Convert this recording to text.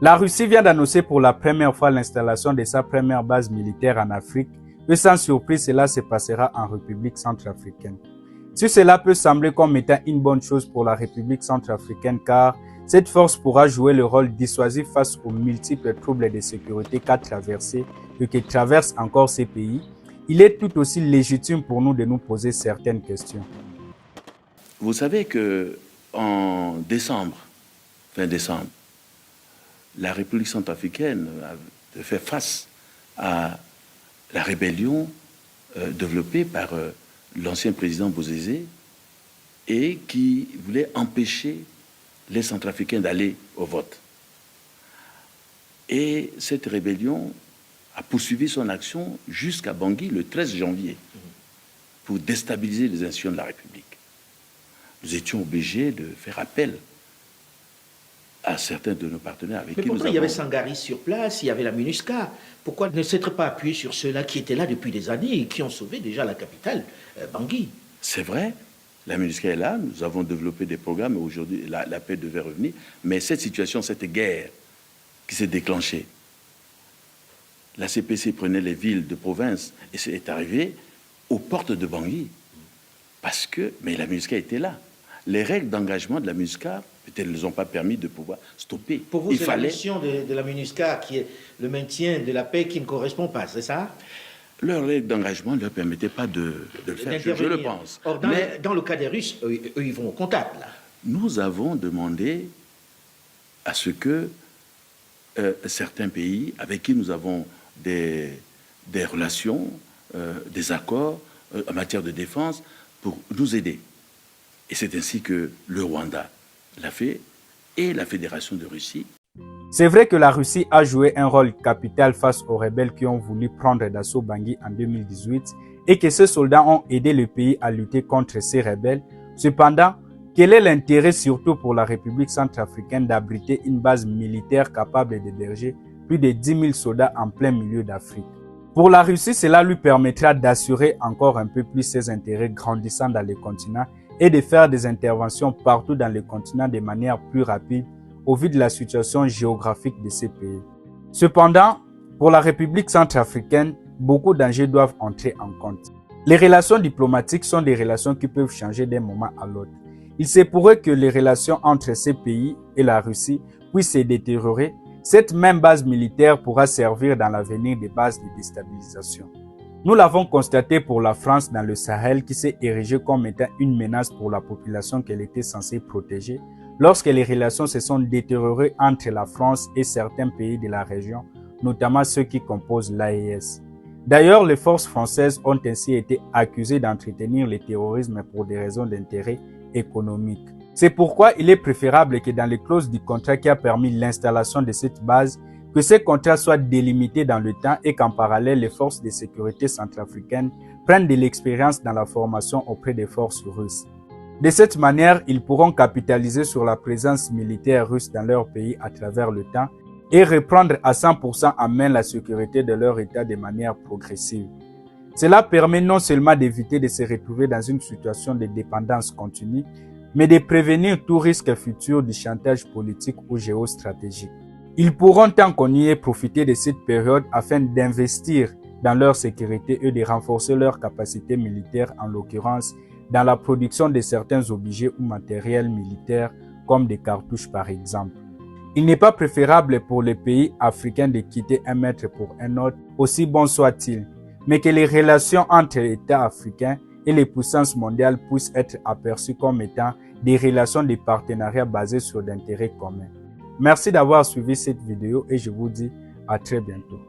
La Russie vient d'annoncer pour la première fois l'installation de sa première base militaire en Afrique et sans surprise, cela se passera en République centrafricaine. Si cela peut sembler comme étant une bonne chose pour la République centrafricaine car cette force pourra jouer le rôle dissuasif face aux multiples troubles de sécurité qu'a traversé et que traversent encore ces pays, il est tout aussi légitime pour nous de nous poser certaines questions. Vous savez que en fin décembre, la République centrafricaine a fait face à la rébellion développée par l'ancien président Bozizé et qui voulait empêcher les Centrafricains d'aller au vote. Et cette rébellion a poursuivi son action jusqu'à Bangui le 13 janvier pour déstabiliser les institutions de la République. Nous étions obligés de faire appel à certains de nos partenaires avec qui nous avons... Mais pourquoi il y avait Sangari sur place, il y avait la MINUSCA? Pourquoi ne s'être pas appuyé sur ceux-là qui étaient là depuis des années et qui ont sauvé déjà la capitale, Bangui? C'est vrai, la MINUSCA est là, nous avons développé des programmes et aujourd'hui la paix devait revenir. Mais cette situation, cette guerre qui s'est déclenchée, la CPC prenait les villes de province et c'est arrivé aux portes de Bangui. Parce que, mais la MINUSCA était là. Les règles d'engagement de la MINUSCA, peut-être ne les ont pas permis de pouvoir stopper. Pour vous, c'est la mission de la MINUSCA qui est le maintien de la paix qui ne correspond pas, c'est ça? Leurs règles d'engagement ne leur permettaient pas de le faire, je le pense. Or, dans le cas des Russes, eux, ils vont au contact, là. Nous avons demandé à ce que certains pays avec qui nous avons des relations, des accords en matière de défense pour nous aider. Et c'est ainsi que le Rwanda l'a fait et la Fédération de Russie. C'est vrai que la Russie a joué un rôle capital face aux rebelles qui ont voulu prendre d'assaut Bangui en 2018 et que ces soldats ont aidé le pays à lutter contre ces rebelles. Cependant, quel est l'intérêt surtout pour la République centrafricaine d'abriter une base militaire capable d'héberger plus de 10 000 soldats en plein milieu d'Afrique? Pour la Russie, cela lui permettra d'assurer encore un peu plus ses intérêts grandissants dans le continent et de faire des interventions partout dans le continent de manière plus rapide au vu de la situation géographique de ces pays. Cependant, pour la République centrafricaine, beaucoup d'enjeux doivent entrer en compte. Les relations diplomatiques sont des relations qui peuvent changer d'un moment à l'autre. Il se pourrait que les relations entre ces pays et la Russie puissent se détériorer. Cette même base militaire pourra servir dans l'avenir des bases de déstabilisation. Nous l'avons constaté pour la France dans le Sahel qui s'est érigée comme étant une menace pour la population qu'elle était censée protéger lorsque les relations se sont détériorées entre la France et certains pays de la région, notamment ceux qui composent l'AES. D'ailleurs, les forces françaises ont ainsi été accusées d'entretenir le terrorisme pour des raisons d'intérêt économique. C'est pourquoi il est préférable que dans les clauses du contrat qui a permis l'installation de cette base, que ces contrats soient délimités dans le temps et qu'en parallèle, les forces de sécurité centrafricaines prennent de l'expérience dans la formation auprès des forces russes. De cette manière, ils pourront capitaliser sur la présence militaire russe dans leur pays à travers le temps et reprendre à 100% en main la sécurité de leur État de manière progressive. Cela permet non seulement d'éviter de se retrouver dans une situation de dépendance continue, mais de prévenir tout risque futur du chantage politique ou géostratégique. Ils pourront tant qu'on y est profiter de cette période afin d'investir dans leur sécurité et de renforcer leur capacité militaire, en l'occurrence dans la production de certains objets ou matériels militaires comme des cartouches par exemple. Il n'est pas préférable pour les pays africains de quitter un maître pour un autre, aussi bon soit-il, mais que les relations entre les États africains et les puissances mondiales puissent être aperçues comme étant des relations de partenariat basées sur d'intérêts communs. Merci d'avoir suivi cette vidéo et je vous dis à très bientôt.